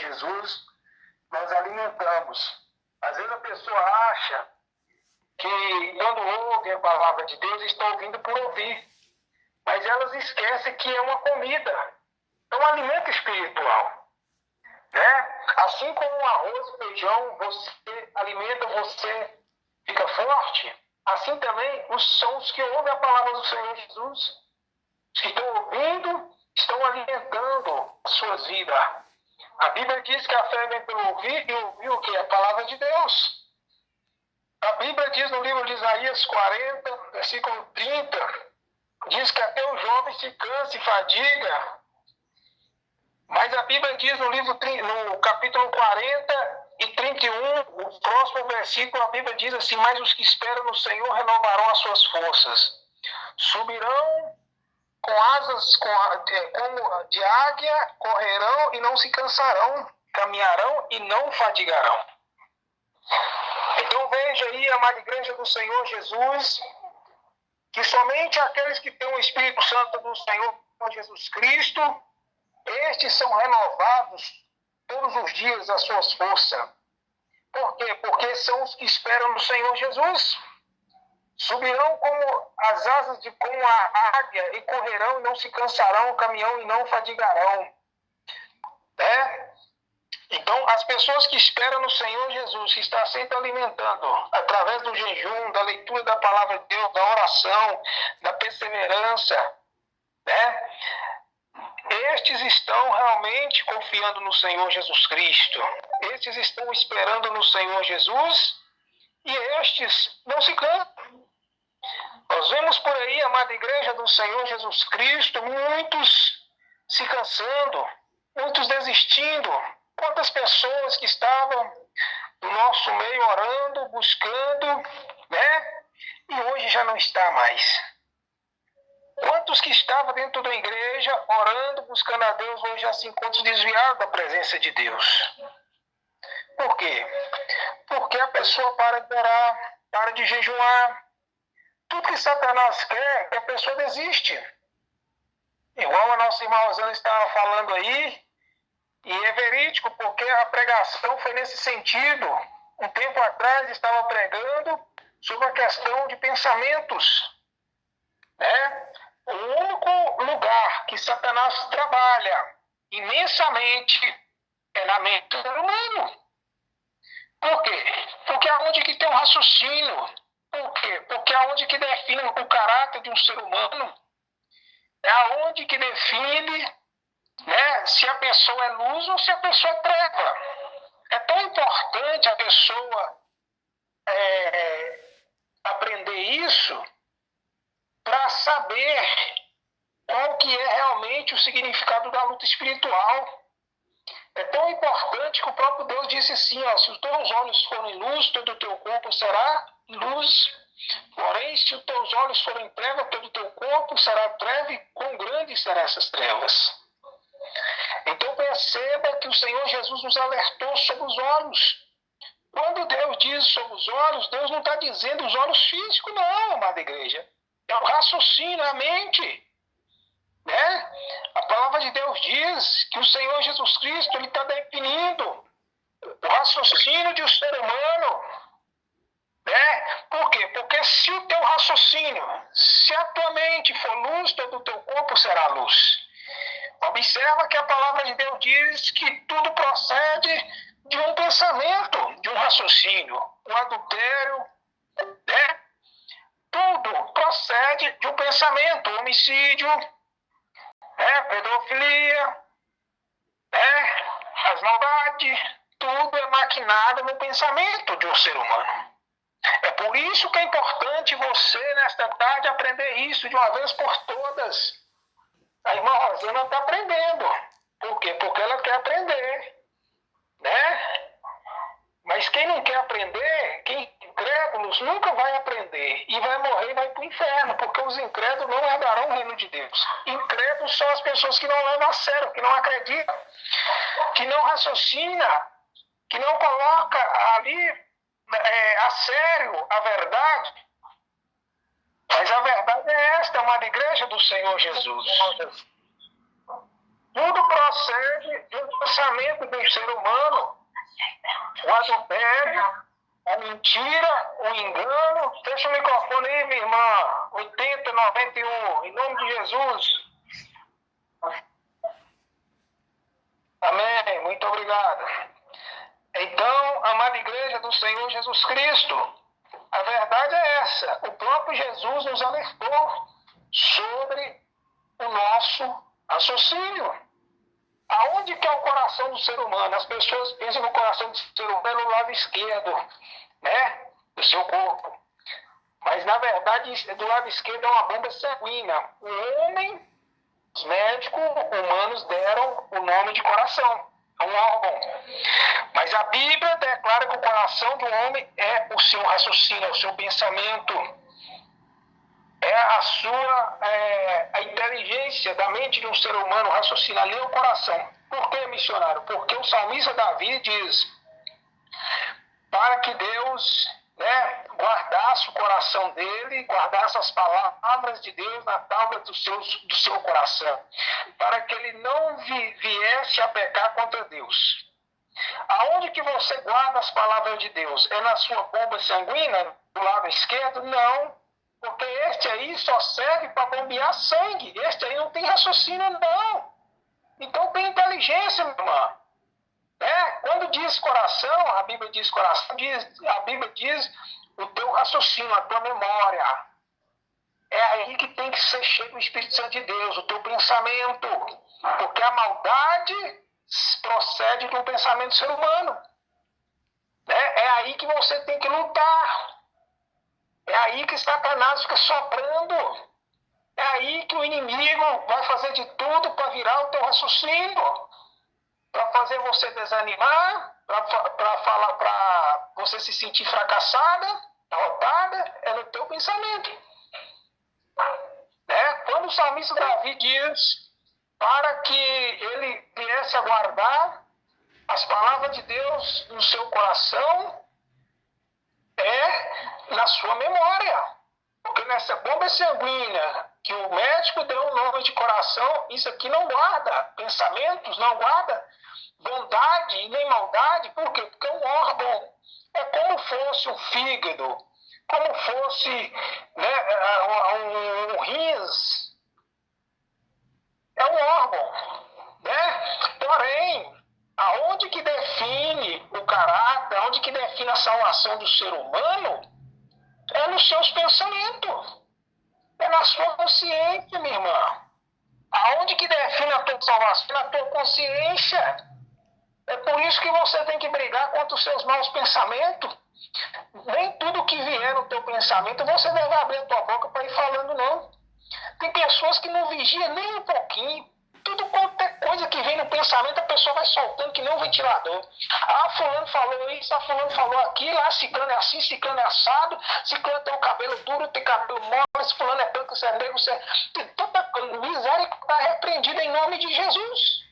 Jesus, nós alimentamos. Às vezes a pessoa acha que quando ouve a palavra de Deus, está ouvindo por ouvir. Mas elas esquecem que é uma comida, é um alimento espiritual. Né? Assim como o arroz e feijão, você alimenta, você fica forte. Assim também são os que ouvem a palavra do Senhor Jesus. Os que estão ouvindo, estão alimentando as suas vidas. A Bíblia diz que a fé vem pelo ouvir, e ouvir o que? A palavra de Deus. A Bíblia diz no livro de Isaías 40, versículo 30, diz que até o jovem se cansa e fadiga. Mas a Bíblia diz no capítulo 40 e 31, o próximo versículo, a Bíblia diz assim: mas os que esperam no Senhor renovarão as suas forças. Subirão com asas como de águia, correrão e não se cansarão, caminharão e não fadigarão. Então veja aí, amada igreja do Senhor Jesus, que somente aqueles que têm o Espírito Santo do Senhor Jesus Cristo, estes são renovados todos os dias as suas forças. Por quê? Porque são os que esperam no Senhor Jesus. Subirão como as asas como a águia e correrão e não se cansarão, caminharão e não fadigarão. Né? Então, as pessoas que esperam no Senhor Jesus, que está sempre alimentando, através do jejum, da leitura da palavra de Deus, da oração, da perseverança, né? Estes estão realmente confiando no Senhor Jesus Cristo. Estes estão esperando no Senhor Jesus e estes não se cansam. Nós vemos por aí, amada igreja do Senhor Jesus Cristo, muitos se cansando, muitos desistindo. Quantas pessoas que estavam no nosso meio orando, buscando, né? E hoje já não está mais. Quantos que estavam dentro da igreja, orando, buscando a Deus, hoje já se encontram desviados da presença de Deus. Por quê? Porque a pessoa para de orar, para de jejuar. Tudo que Satanás quer, que a pessoa desiste. Igual a nossa irmã Rosana estava falando aí, e é verídico, porque a pregação foi nesse sentido. Um tempo atrás estava pregando sobre a questão de pensamentos, né? O único lugar que Satanás trabalha imensamente é na mente do ser humano. Por quê? Porque é onde que tem um raciocínio. Por quê? Porque é onde que define o caráter de um ser humano. É onde que define, né, se a pessoa é luz ou se a pessoa é treva. É tão importante a pessoa aprender isso para saber qual que é realmente o significado da luta espiritual. É tão importante que o próprio Deus disse assim, ó, se os teus olhos forem luz, todo o teu corpo será luz. Porém, se os teus olhos forem treva, todo o teu corpo será treva, e quão grandes serão essas trevas. Então perceba que o Senhor Jesus nos alertou sobre os olhos. Quando Deus diz sobre os olhos, Deus não está dizendo os olhos físicos, não, amada igreja. É o raciocínio, a mente. Né? A palavra de Deus diz que o Senhor Jesus Cristo está definindo o raciocínio de um ser humano. Né? Por quê? Porque se o teu raciocínio, se a tua mente for luz, todo o teu corpo será luz. Observa que a palavra de Deus diz que tudo procede de um pensamento, de um raciocínio. O adultério, né? Tudo procede de um pensamento. O homicídio, pedofilia, as maldades, tudo é maquinado no pensamento de um ser humano. É por isso que é importante você, nesta tarde, aprender isso de uma vez por todas. A irmã Rosana está aprendendo. Por quê? Porque ela quer aprender. Né? Mas quem não quer aprender, quem incrédulos, nunca vai aprender. E vai morrer e vai para o inferno, porque os incrédulos não herdarão o reino de Deus. Incrédulos são as pessoas que não levam a sério, que não acreditam, que não raciocina, que não coloca ali a sério a verdade. Mas a verdade é esta, amada igreja do Senhor Jesus. Tudo procede de um pensamento do ser humano. O adultério, a mentira, o engano. Fecha o microfone aí, minha irmã. 8091, em nome de Jesus. Amém. Muito obrigado. Então, amada igreja do Senhor Jesus Cristo, a verdade é essa. O próprio Jesus nos alertou sobre o nosso raciocínio. Aonde que é o coração do ser humano? As pessoas pensam no coração do ser humano no lado esquerdo, né? Do seu corpo. Mas, na verdade, do lado esquerdo é uma bomba sanguínea. O homem, os médicos humanos deram o nome de coração. É um órgão. Mas a Bíblia declara que o coração do homem é o seu raciocínio, é o seu pensamento. É a inteligência da mente de um ser humano raciocina ali é o coração. Por que, missionário? Porque o salmista Davi diz para que Deus, né, guardasse o coração dele, guardasse as palavras de Deus na tábua do seu coração, para que ele não viesse a pecar contra Deus. Aonde que você guarda as palavras de Deus? É na sua bomba sanguínea, do lado esquerdo? Não. Porque este aí só serve para bombear sangue. Este aí não tem raciocínio, não. Então tem inteligência, meu irmão. Quando diz coração, a Bíblia diz coração, a Bíblia diz o teu raciocínio, a tua memória. É aí que tem que ser cheio do Espírito Santo de Deus, o teu pensamento. Porque a maldade procede de um pensamento do ser humano. É aí que você tem que lutar. É aí que Satanás fica soprando. É aí que o inimigo vai fazer de tudo para virar o teu raciocínio. Para fazer você desanimar, para você se sentir fracassada, derrotada, é no teu pensamento. Quando o salmista Davi diz para que ele viesse a guardar as palavras de Deus no seu coração, é na sua memória. Porque nessa bomba sanguínea que o médico deu o nome de coração, isso aqui não guarda pensamentos, não guarda bondade e nem maldade. Por quê? Porque é um órgão. É como fosse um fígado, como fosse, né, um rins. É um órgão. Porém, aonde que define o caráter, aonde que define a salvação do ser humano, é nos seus pensamentos. É na sua consciência, minha irmã. Aonde que define a tua salvação? Na tua consciência. É por isso que você tem que brigar contra os seus maus pensamentos. Nem tudo que vier no teu pensamento você deve abrir a tua boca para ir falando, não. Tem pessoas que não vigiam nem um pouquinho. Tudo qualquer coisa que vem no pensamento, a pessoa vai soltando que nem um ventilador. Ah, fulano falou isso, ah, fulano falou aquilo, ah, ciclano é assim, ciclano é assado, ciclano tem o cabelo duro, tem cabelo mole, fulano é branco, você é negro, você é... Toda miséria está repreendida em nome de Jesus.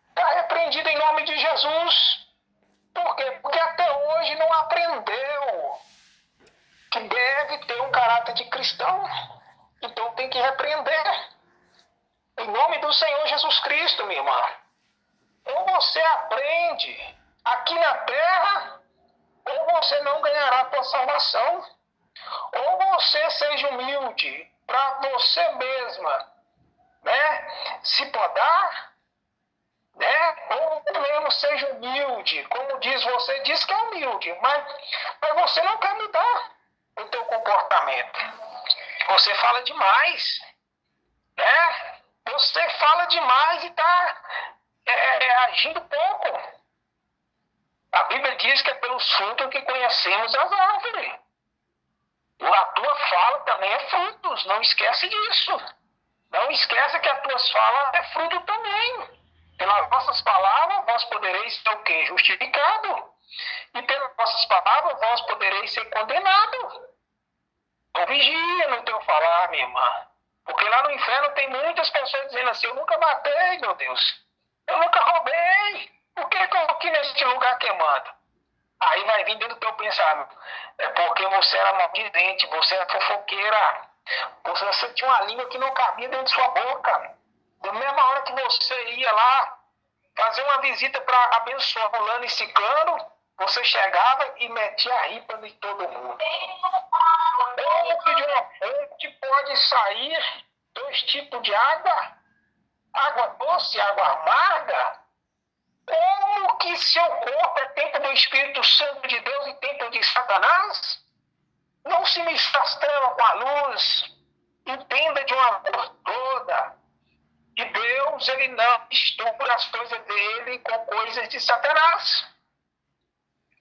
Está repreendida em nome de Jesus. Por quê? Porque até hoje não aprendeu que deve ter um caráter de cristão. Então tem que repreender. Em nome do Senhor Jesus Cristo, minha irmã. Ou você aprende aqui na terra, ou você não ganhará a tua salvação. Ou você seja humilde para você mesma, se podar, ou mesmo seja humilde, como você diz que é humilde, mas você não quer mudar o teu comportamento. Você fala demais, Você fala demais e está agindo pouco. A Bíblia diz que é pelos frutos que conhecemos as árvores. A tua fala também é frutos, não esquece disso. Não esqueça que as tuas falas é fruto também. Pelas vossas palavras vós podereis ser o quê? Justificado. E pelas vossas palavras vós podereis ser condenado. Então vigia no teu falar, minha irmã. Porque lá no inferno tem muitas pessoas dizendo assim, eu nunca matei, meu Deus. Eu nunca roubei. Por que eu estou aqui nesse lugar queimando? Aí vai vir dentro do teu pensamento. É porque você era maldizente, você era fofoqueira. Você tinha uma língua que não cabia dentro de sua boca. Da mesma hora que você ia lá fazer uma visita para abençoar fulano e ciclano, você chegava e metia a ripa em todo mundo. Como que de uma fonte pode sair 2 tipos de água? Água doce e água amarga? Como que seu corpo é templo do Espírito Santo de Deus e templo de Satanás? Não se mistrava com a luz. Entenda de uma vez toda. E Deus, ele não mistura as coisas dele com coisas de Satanás.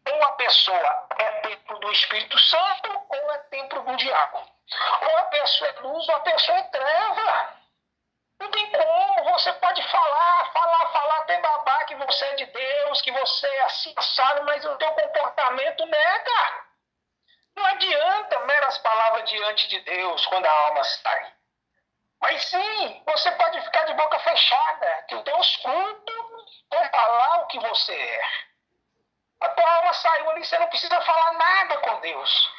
Ou a pessoa é templo do Espírito Santo, ou é templo do diabo. Ou a pessoa é luz, ou a pessoa é treva. Não tem como, você pode falar até babar que você é de Deus, que você é assim, sabe, mas o teu comportamento nega. Não adianta meras palavras diante de Deus quando a alma sai. Mas sim, você pode ficar de boca fechada, que o Deus culto vai falar o que você é. A tua alma saiu ali, você não precisa falar nada com Deus.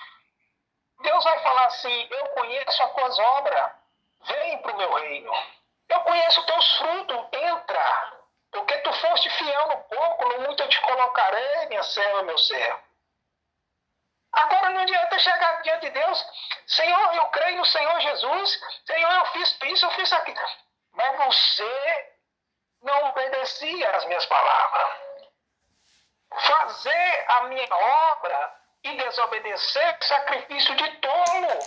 Deus vai falar assim, eu conheço as tuas obras, vem para o meu reino. Eu conheço os teus frutos, entra. Porque tu foste fiel no pouco, no muito eu te colocarei, minha serva, meu servo. Agora não adianta chegar diante de Deus, Senhor, eu creio no Senhor Jesus, Senhor, eu fiz isso, eu fiz aquilo. Mas você não obedecia às minhas palavras. Fazer a minha obra e desobedecer é sacrifício de tolo.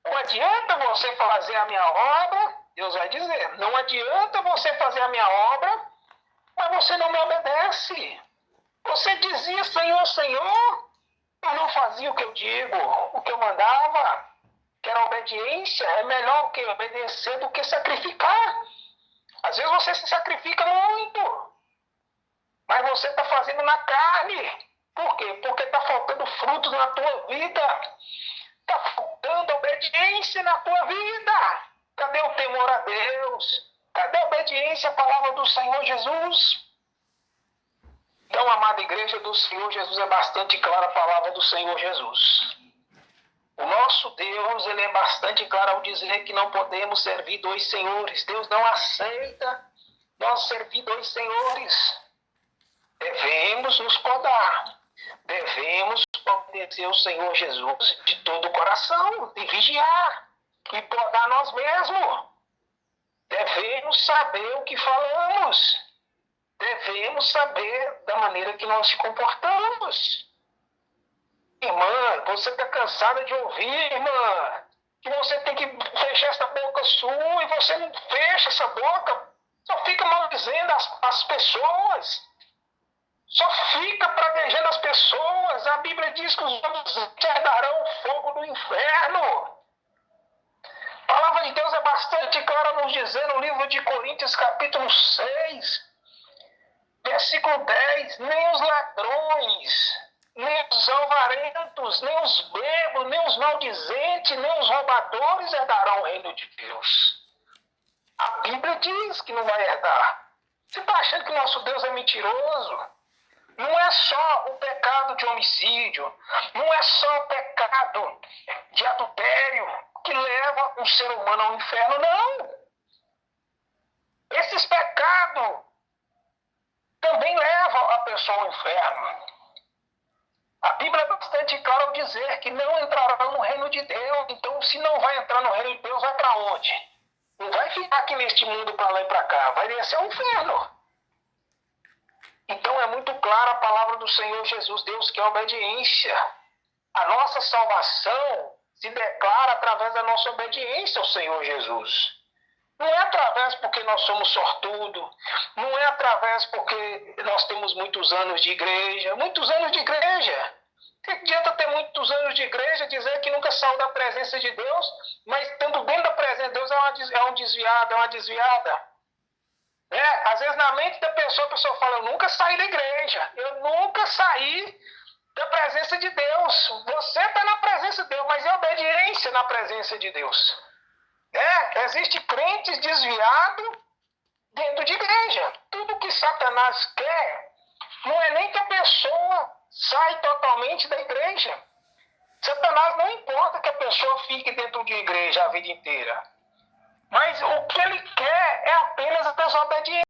Não adianta você fazer a minha obra, Deus vai dizer, não adianta você fazer a minha obra, mas você não me obedece. Você dizia, Senhor, Senhor, mas não fazia o que eu digo, o que eu mandava, que era obediência. É melhor o que obedecer do que sacrificar. Às vezes você se sacrifica muito, mas você está fazendo na carne. Por quê? Porque está faltando frutos na tua vida. Está faltando obediência na tua vida. Cadê o temor a Deus? Cadê a obediência à palavra do Senhor Jesus? Então, amada igreja do Senhor Jesus, é bastante clara a palavra do Senhor Jesus. O nosso Deus, ele é bastante claro ao dizer que não podemos servir 2 senhores. Deus não aceita nós servir 2 senhores. Devemos nos podar. Devemos obedecer ao Senhor Jesus de todo o coração e vigiar e podar nós mesmos. Devemos saber o que falamos. Devemos saber da maneira que nós se comportamos. Irmã, você está cansada de ouvir, irmã, que você tem que fechar essa boca sua e você não fecha essa boca, só fica maldizendo as pessoas, só fica praguejando as pessoas. A Bíblia diz que os homens herdarão o fogo do inferno. A palavra de Deus é bastante clara nos dizer no livro de Coríntios, capítulo 6, versículo 10, nem os ladrões, nem os alvarentos, nem os bêbados, nem os maldizentes, nem os roubadores herdarão o reino de Deus. A Bíblia diz que não vai herdar. Você está achando que nosso Deus é mentiroso? Não é só o pecado de homicídio, não é só o pecado de adultério que leva um ser humano ao inferno, não. Esses pecados também levam a pessoa ao inferno. A Bíblia é bastante clara ao dizer que não entrarão no reino de Deus. Então, se não vai entrar no reino de Deus, vai para onde? Não vai ficar aqui neste mundo para lá e para cá. Vai descer ao inferno. Então, é muito clara a palavra do Senhor Jesus. Deus quer obediência. A nossa salvação se declara através da nossa obediência ao Senhor Jesus. Não é através porque nós somos sortudos, não é através porque nós temos muitos anos de igreja. Muitos anos de igreja. Que adianta ter muitos anos de igreja, dizer que nunca saiu da presença de Deus, mas estando dentro da presença de Deus é um desviado, é uma desviada. Às vezes na mente da pessoa, a pessoa fala, eu nunca saí da igreja, eu nunca saí da presença de Deus. Você está na presença de Deus, mas é obediência na presença de Deus. Existe crentes desviados dentro de igreja. Tudo que Satanás quer não é nem que a pessoa saia totalmente da igreja. Satanás não importa que a pessoa fique dentro de igreja a vida inteira. Mas o que ele quer é apenas a desobediência.